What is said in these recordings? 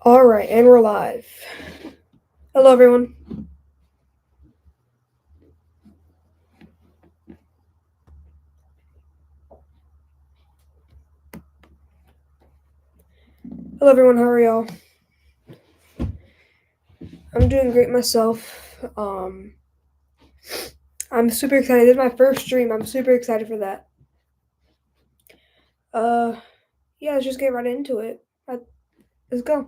All right, and we're live. Hello, everyone. Hello, everyone. How are y'all? I'm doing great myself. I'm super excited. This is my first stream. I'm super excited for that. Uh, yeah, let's just get right into it. Let's go.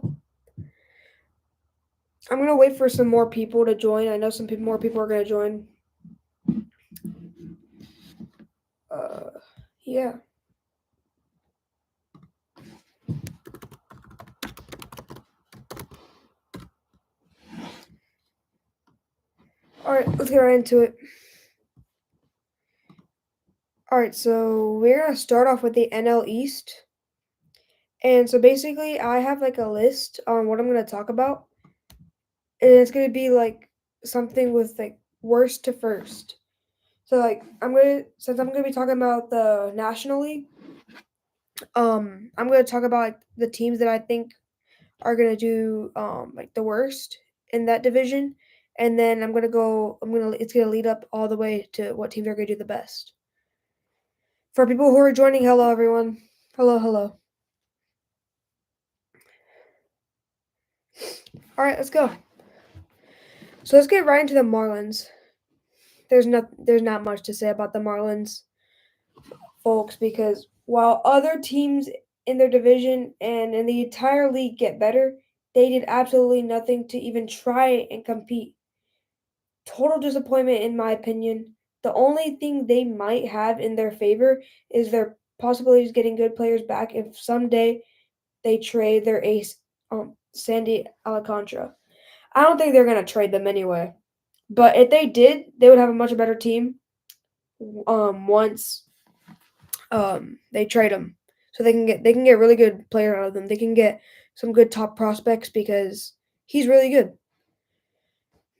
I'm gonna wait for some more people to join. I know more people are gonna join. Uh, yeah. All right, let's get right into it. All right, so we're gonna start off with the NL East. And so basically, I have like a list on what I'm gonna talk about, and it's gonna be like something with like worst to first. So like since I'm gonna be talking about the National League, I'm gonna talk about like the teams that I think are gonna do like the worst in that division, and then it's gonna lead up all the way to what teams are gonna do the best. For people who are joining, hello everyone. Hello. All right, let's go. So let's get right into the Marlins. There's not much to say about the Marlins, folks, because while other teams in their division and in the entire league get better, they did absolutely nothing to even try and compete. Total disappointment, in my opinion. The only thing they might have in their favor is their possibilities getting good players back if someday they trade their ace, Sandy Alcantara. I don't think they're going to trade them anyway. But if they did, they would have a much better team once they trade him, so they can get really good player out of them. They can get some good top prospects because he's really good.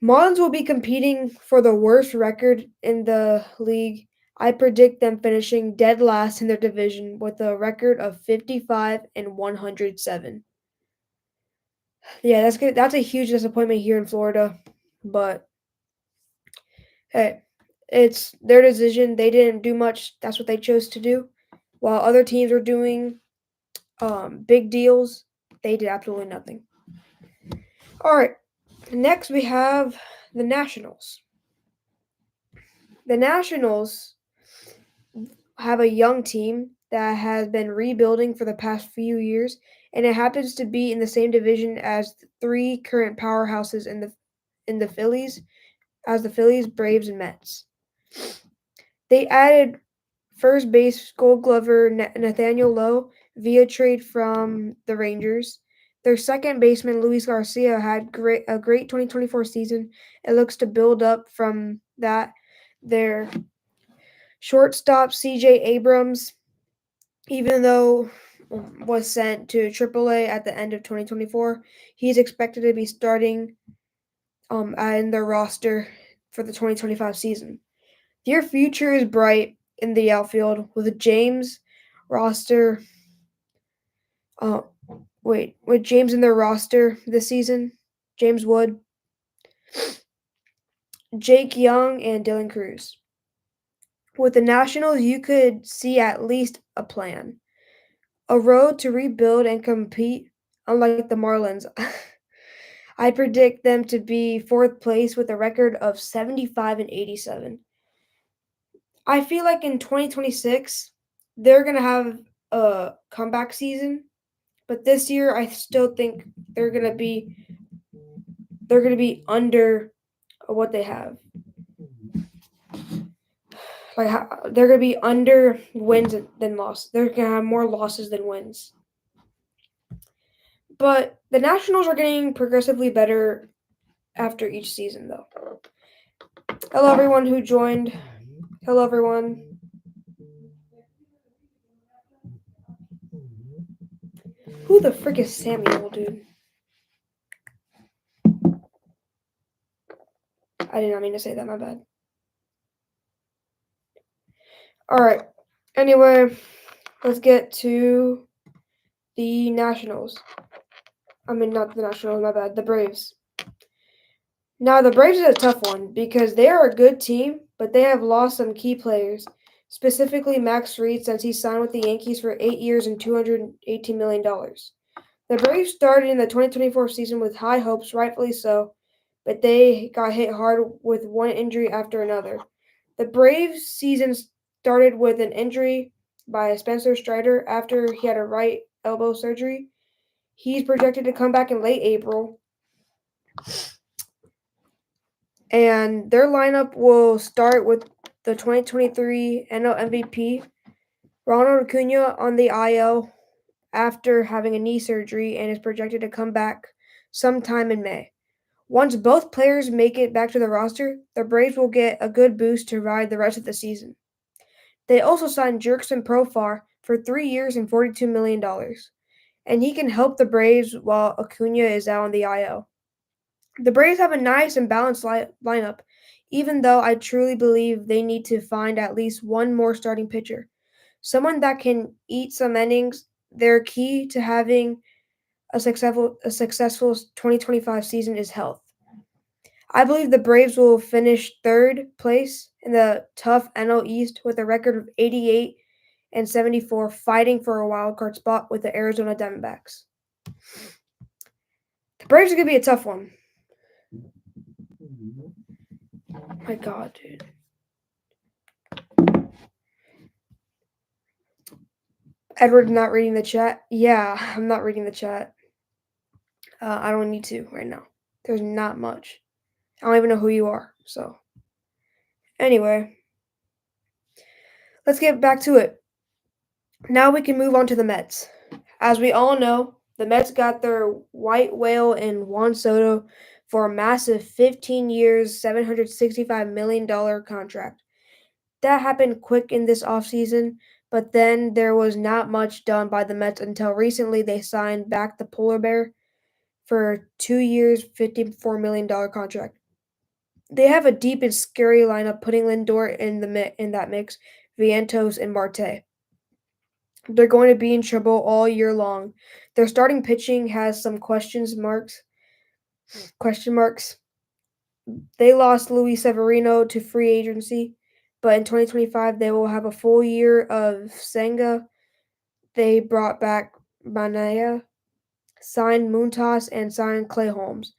Marlins will be competing for the worst record in the league. I predict them finishing dead last in their division with a record of 55 and 107. Yeah, that's good. That's a huge disappointment here in Florida, but hey, it's their decision. They didn't do much. That's what they chose to do. While other teams were doing big deals, they did absolutely nothing. All right, next we have the Nationals. The Nationals have a young team that has been rebuilding for the past few years, and it happens to be in the same division as the three current powerhouses in the Phillies, Braves, and Mets. They added first base Gold Glover Nathaniel Lowe via trade from the Rangers. Their second baseman Luis Garcia had a great 2024 season. It looks to build up from that. Their shortstop CJ Abrams, even though was sent to AAA at the end of 2024, he's expected to be starting in their roster for the 2025 season. Their future is bright in the outfield with James roster. Uh, with James in their roster this season, James Wood, Jake Young, and Dylan Cruz. With the Nationals, you could see at least a plan, a road to rebuild and compete. Unlike the Marlins, I predict them to be fourth place with a record of 75 and 87. I feel like in 2026, they're going to have a comeback season, but this year I still think they're going to be under what they have. They're going to be under wins than losses. They're going to have more losses than wins. But the Nationals are getting progressively better after each season, though. Hello, everyone who joined. Hello, everyone. Who the frick is Samuel, dude? I did not mean to say that, my bad. Alright. Anyway, let's get to the Nationals. I mean, not the Nationals, my bad. The Braves. Now, the Braves is a tough one because they are a good team, but they have lost some key players, specifically Max Fried since he signed with the Yankees for 8 years and $218 million. The Braves started in the 2024 season with high hopes, rightfully so, but they got hit hard with one injury after another. The Braves season started with an injury by Spencer Strider after he had a right elbow surgery. He's projected to come back in late April, and their lineup will start with the 2023 NL MVP, Ronald Acuna, on the IL after having a knee surgery and is projected to come back sometime in May. Once both players make it back to the roster, the Braves will get a good boost to ride the rest of the season. They also signed Jerkson Profar for 3 years and $42 million, and he can help the Braves while Acuna is out on the IL. The Braves have a nice and balanced lineup, even though I truly believe they need to find at least one more starting pitcher. Someone that can eat some innings. Their key to having a successful 2025 season is health. I believe the Braves will finish third place in the tough NL East with a record of 88 and 74, fighting for a wild card spot with the Arizona Diamondbacks. The Braves are going to be a tough one. My God, dude. Edward not reading the chat? Yeah, I'm not reading the chat. I don't need to right now. There's not much. I don't even know who you are. So, anyway, let's get back to it. Now we can move on to the Mets. As we all know, the Mets got their white whale in Juan Soto for a massive 15 years, $765 million contract. That happened quick in this offseason, but then there was not much done by the Mets until recently they signed back the polar bear for a 2 years, $54 million contract. They have a deep and scary lineup, putting Lindor in that mix, Vientos and Marte. They're going to be in trouble all year long. Their starting pitching has some question marks. They lost Luis Severino to free agency, but in 2025 they will have a full year of Senga. They brought back Manaya, signed Muntas, and signed Clay Holmes,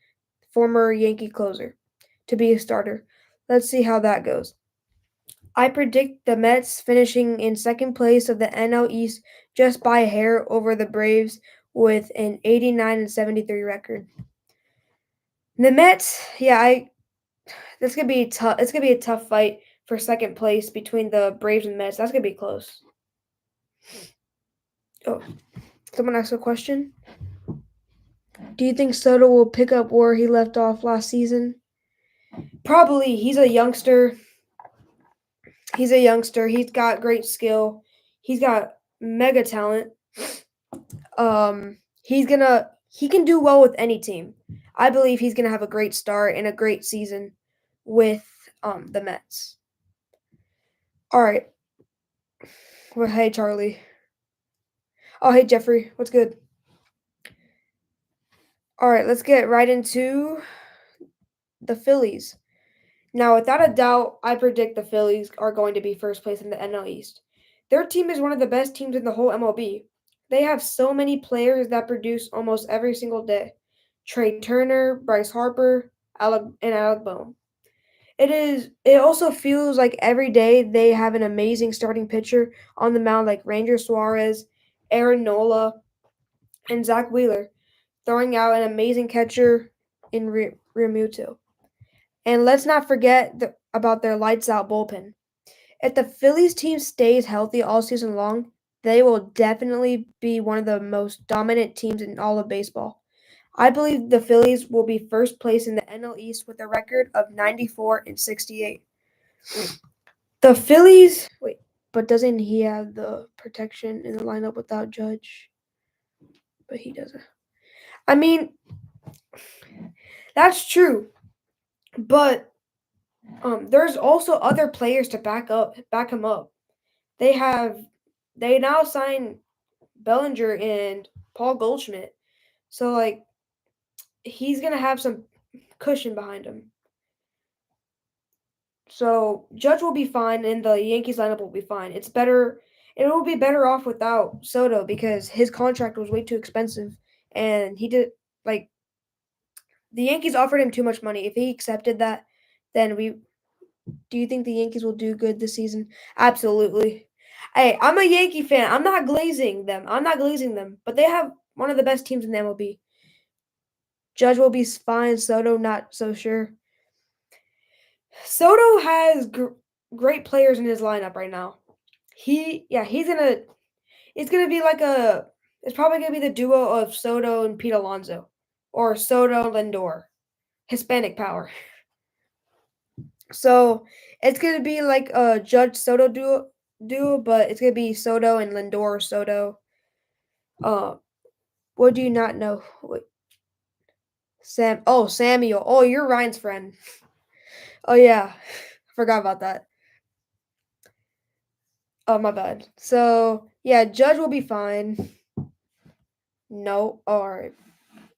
former Yankee closer, to be a starter. Let's see how that goes. I predict the Mets finishing in second place of the NL East just by a hair over the Braves with an 89 and 73 record. The Mets, that's gonna be tough. It's gonna be a tough fight for second place between the Braves and Mets. That's gonna be close. Oh, someone asked a question. Do you think Soto will pick up where he left off last season? Probably. He's a youngster. He's got great skill. He's got mega talent. He can do well with any team. I believe he's gonna have a great start and a great season with the Mets. All right. Well, hey Charlie. Oh, hey Jeffrey. What's good? All right, let's get right into the Phillies. Now, without a doubt, I predict the Phillies are going to be first place in the NL East. Their team is one of the best teams in the whole MLB. They have so many players that produce almost every single day. Trey Turner, Bryce Harper, and Alec Bohm. It also feels like every day they have an amazing starting pitcher on the mound like Ranger Suarez, Aaron Nola, and Zach Wheeler, throwing out an amazing catcher in Realmuto. And let's not forget about their lights out bullpen. If the Phillies team stays healthy all season long, they will definitely be one of the most dominant teams in all of baseball. I believe the Phillies will be first place in the NL East with a record of 94 and 68. The Phillies, wait, but doesn't he have the protection in the lineup without Judge? But he doesn't. I mean, that's true, but there's also other players to back him up. They have they now sign Bellinger and Paul Goldschmidt. So like he's gonna have some cushion behind him. So Judge will be fine, and the Yankees lineup will be fine. It's better. It will be better off without Soto because his contract was way too expensive, and he did like the Yankees offered him too much money. If he accepted that, then we. Do you think the Yankees will do good this season? Absolutely. Hey, I'm a Yankee fan. I'm not glazing them. But they have one of the best teams in the MLB. Judge will be fine. Soto, not so sure. Soto has great players in his lineup right now. He's gonna. It's gonna be like a. It's probably gonna be the duo of Soto and Pete Alonso, or Soto Lindor, Hispanic power. So it's gonna be like a Judge Soto duo, but it's gonna be Soto and Lindor Soto. Uh, what do you not know? Wait, Sam. Oh, Samuel. Oh, you're Ryan's friend. Oh yeah, forgot about that. Oh my bad. So yeah, Judge will be fine. No, all right,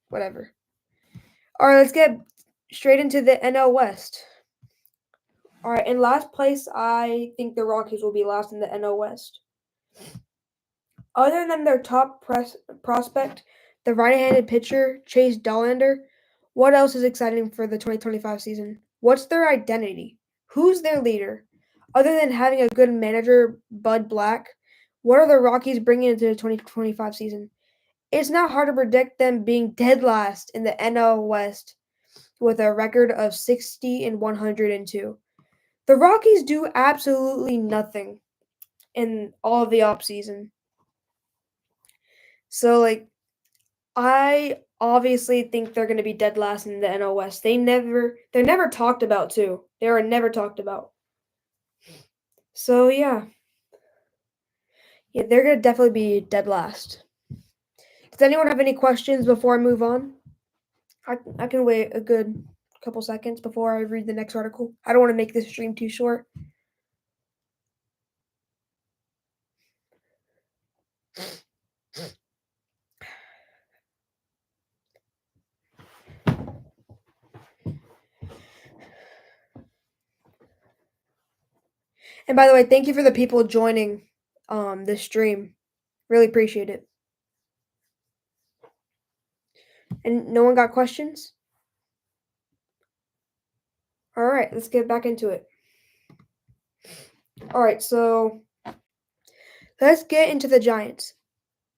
whatever. All right, let's get straight into the NL West. All right, in last place, I think the Rockies will be last in the NL West. Other than their top prospect, the right-handed pitcher Chase Dollander, what else is exciting for the 2025 season? What's their identity? Who's their leader? Other than having a good manager, Bud Black, what are the Rockies bringing into the 2025 season? It's not hard to predict them being dead last in the NL West with a record of 60 and 102. The Rockies do absolutely nothing in all of the offseason. So I obviously think they're going to be dead last in the NL West. They're never talked about too. They are never talked about. So yeah, they're going to definitely be dead last. Does anyone have any questions before I move on? I can wait a good couple seconds before I read the next article. I don't want to make this stream too short. And by the way, thank you for the people joining this stream. Really appreciate it. And no one got questions? All right, let's get back into it. All right, so let's get into the Giants.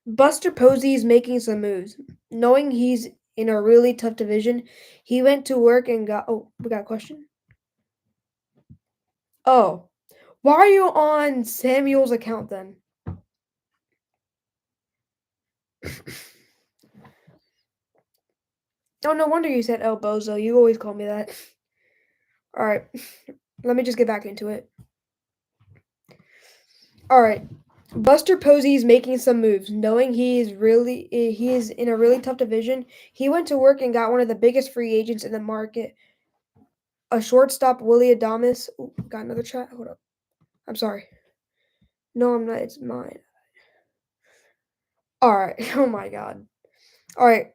Buster Posey's making some moves. Knowing he's in a really tough division, he went to work and got. Oh, we got a question? Oh, why are you on Samuel's account then? Oh, no wonder you said El Bozo. You always call me that. All right, let me just get back into it. All right, Buster Posey's making some moves. Knowing he is in a really tough division, he went to work and got one of the biggest free agents in the market, a shortstop, Willie Adames. Ooh, got another chat. Hold up. I'm sorry. No, I'm not. It's mine. All right. Oh my god. All right.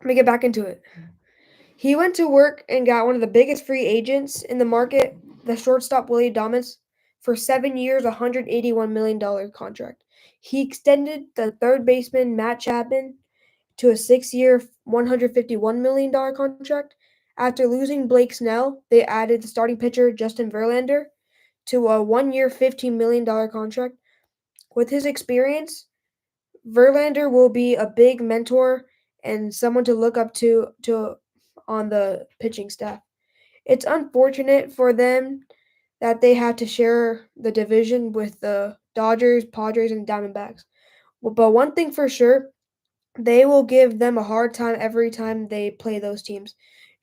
Let me get back into it. He went to work and got one of the biggest free agents in the market, the shortstop Willie Adames, for 7 years, $181 million contract. He extended the third baseman Matt Chapman to a 6 year, $151 million contract. After losing Blake Snell, they added the starting pitcher Justin Verlander to a 1 year, $15 million contract. With his experience, Verlander will be a big mentor and someone to look up to on the pitching staff. It's unfortunate for them that they have to share the division with the Dodgers, Padres, and Diamondbacks. But one thing for sure, they will give them a hard time every time they play those teams.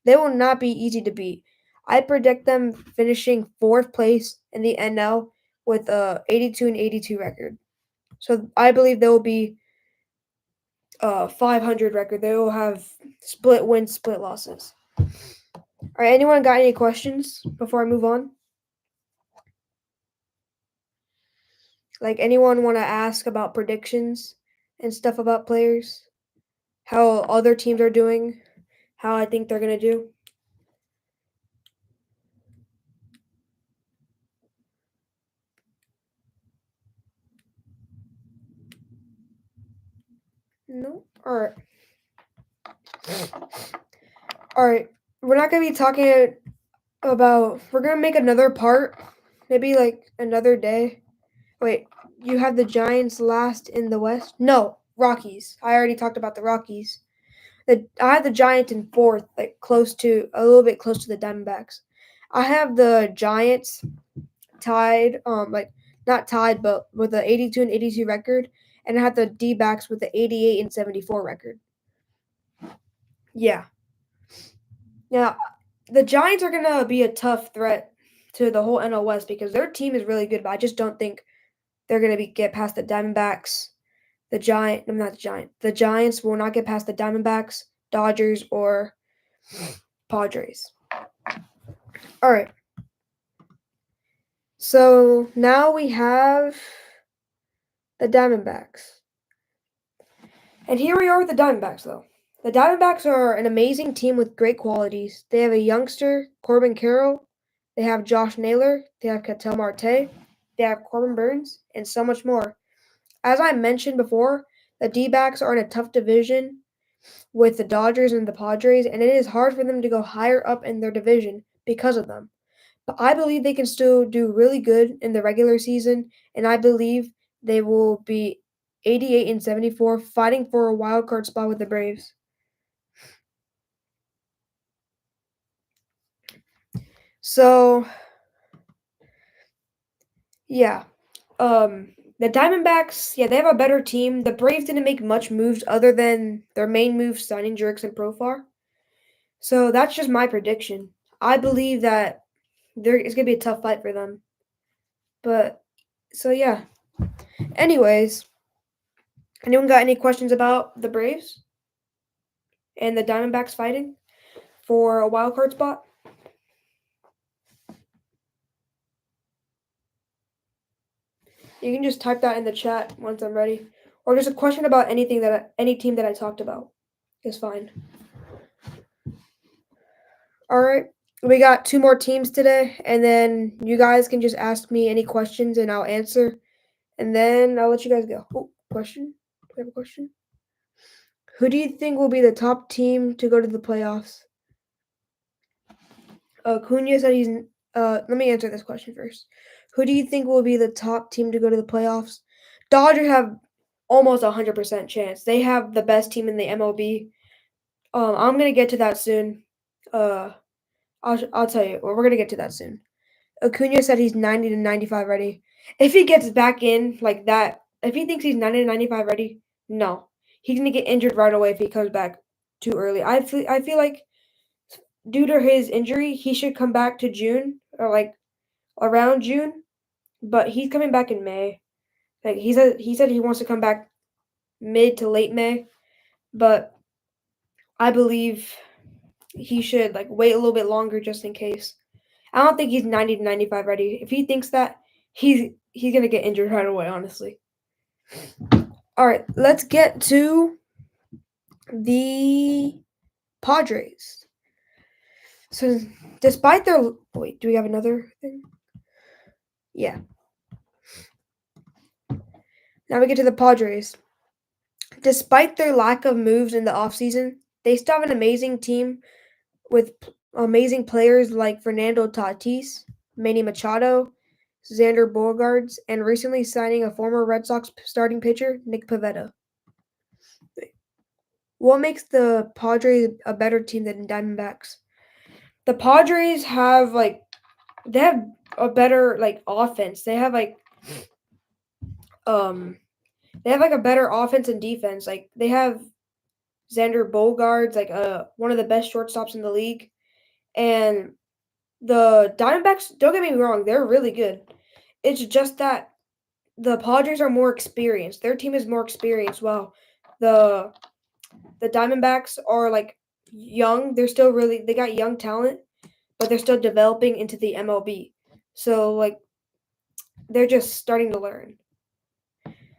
They will not be easy to beat. I predict them finishing fourth place in the NL with a 82 and 82 record. So I believe they will be 500 record. They will have split wins, split losses. All right, anyone got any questions before I move on? Like anyone want to ask about predictions and stuff about players? How other teams are doing? how I think they're gonna do. No. All right. We're not gonna be talking about. We're gonna make another part, maybe like another day. Wait, you have the Giants last in the West? No, Rockies. I already talked about the Rockies. I have the Giants in fourth, like close to a little bit close to the Diamondbacks. I have the Giants tied, like not tied, but with the 82 and 82 record, and I have the D-backs with the 88 and 74 record. Yeah. Now, the Giants are gonna be a tough threat to the whole NL West because their team is really good, but I just don't think they're gonna get past the Diamondbacks. I'm not the Giant. The Giants will not get past the Diamondbacks, Dodgers, or Padres. All right. So now we have the Diamondbacks. And here we are with the Diamondbacks, though. The Diamondbacks are an amazing team with great qualities. They have a youngster, Corbin Carroll. They have Josh Naylor. They have Ketel Marte. They have Corbin Burns, and so much more. As I mentioned before, the D-backs are in a tough division with the Dodgers and the Padres, and it is hard for them to go higher up in their division because of them. But I believe they can still do really good in the regular season, and I believe they will be 88 and 74, fighting for a wild card spot with the Braves. So, yeah. The Diamondbacks, yeah, they have a better team. The Braves didn't make much moves other than their main move, signing Jerks and Profar. So that's just my prediction. I believe that it's gonna be a tough fight for them. But so yeah. Anyways, anyone got any questions about the Braves and the Diamondbacks fighting for a wild card spot? You can just type that in the chat once I'm ready, or just a question about any team that I talked about is fine. All right, we got two more teams today, and then you guys can just ask me any questions and I'll answer, and then I'll let you guys go. Oh, question? Do we have a question? Who do you think will be the top team to go to the playoffs? Cunha said he's. Let me answer this question first. Who do you think will be the top team to go to the playoffs? Dodgers have almost 100% chance. They have the best team in the MLB. I'm gonna get to that soon. Uh, I'll tell you. We're gonna get to that soon. Acuna said he's 90 to 95 ready. If he gets back in like that, if he thinks he's 90 to 95 ready, no, he's gonna get injured right away if he comes back too early. I feel like due to his injury, he should come back to June or like around June, but he's coming back in May. Like he said he wants to come back mid to late May, but I believe he should like wait a little bit longer just in case. I don't think he's 90 to 95 ready. If he thinks that, he's going to get injured right away, honestly. All right, let's get to the Padres. So, despite their wait, do we have another thing? Yeah. Now we get to the Padres. Despite their lack of moves in the offseason, they still have an amazing team with amazing players like Fernando Tatis, Manny Machado, Xander Bogaerts, and recently signing a former Red Sox starting pitcher, Nick Pivetta. What makes the Padres a better team than Diamondbacks? The Padres they have a better offense. They have like a better offense and defense. Like they have Xander Bogaerts, one of the best shortstops in the league. And the Diamondbacks, don't get me wrong, they're really good. It's just that the Padres are more experienced. Their team is more experienced. Well, the Diamondbacks are like young. They got young talent, but they're still developing into the MLB. So like they're just starting to learn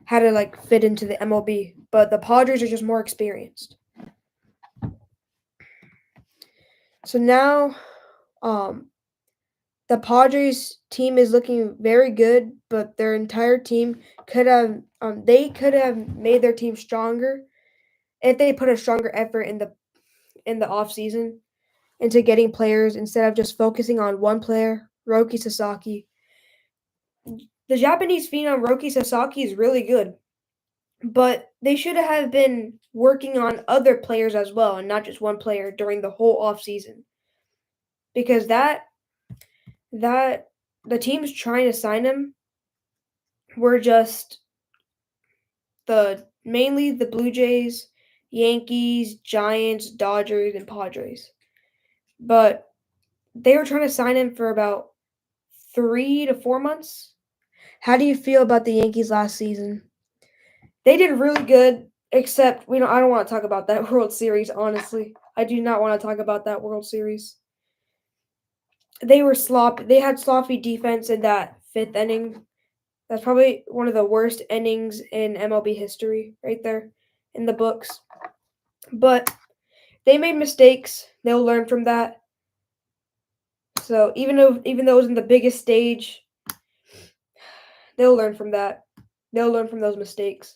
how to like fit into the MLB. But the Padres are just more experienced. So now, um, the Padres team is looking very good, but their entire team could have made their team stronger if they put a stronger effort in the off season into getting players instead of just focusing on one player, Roki Sasaki. The Japanese phenom Roki Sasaki is really good, but they should have been working on other players as well and not just one player during the whole off season because that the teams trying to sign him were just the mainly the Blue Jays, Yankees, Giants, Dodgers, and Padres. But they were trying to sign him for about 3 to 4 months. How do you feel about the Yankees last season? They did really good, except I don't want to talk about that World Series, honestly. I do not want to talk about that World Series. They had sloppy defense in that fifth inning. That's probably one of the worst innings in MLB history, right there in the books. But they made mistakes. They'll learn from that. So even though it wasn't the biggest stage, they'll learn from that. They'll learn from those mistakes.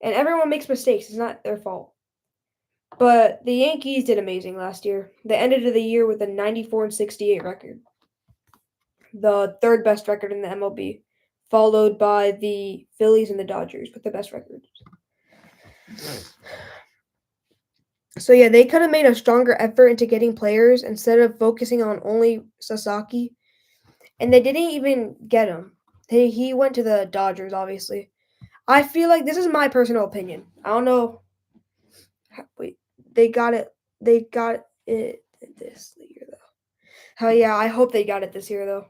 And everyone makes mistakes. It's not their fault. But the Yankees did amazing last year. They ended the year with a 94-68 record, the third best record in the MLB, followed by the Phillies and the Dodgers with the best records. So yeah, they could have made a stronger effort into getting players instead of focusing on only Sasaki. And they didn't even get him. He went to the Dodgers, obviously. I feel like this is my personal opinion. I don't know. Wait, they got it. They got it this year, though. Hell yeah, I hope they got it this year, though.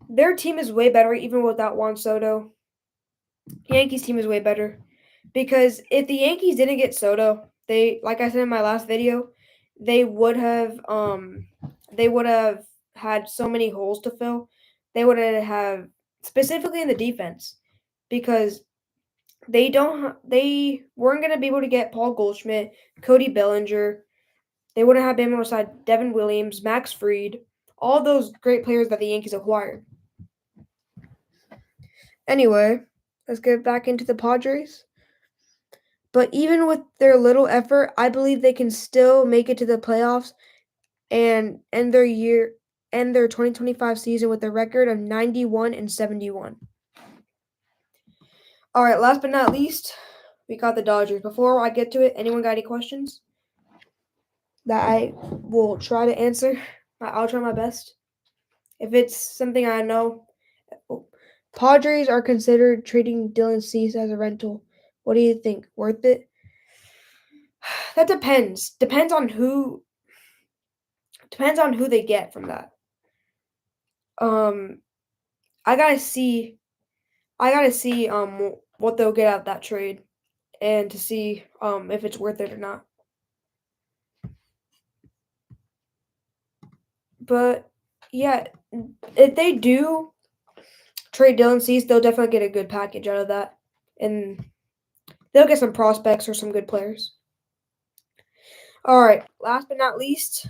Their team is way better, even without Juan Soto. Yankees team is way better. Because if the Yankees didn't get Soto, like I said in my last video, they would have had so many holes to fill. They would have specifically in the defense because they weren't going to be able to get Paul Goldschmidt, Cody Bellinger. They wouldn't have been able to sign Devin Williams, Max Fried, all those great players that the Yankees acquired. Anyway, let's get back into the Padres. But even with their little effort, I believe they can still make it to the playoffs and end their 2025 season with a record of 91-71. All right, last but not least, we got the Dodgers. Before I get to it, anyone got any questions that I will try to answer? I'll try my best. If it's something I know, Padres are considered trading Dylan Cease as a rental. What do you think? Worth it? That depends. Depends on who they get from that. I gotta see what they'll get out of that trade and to see if it's worth it or not. But yeah, if they do trade Dylan Cease, they'll definitely get a good package out of that. And they'll get some prospects or some good players. All right, last but not least,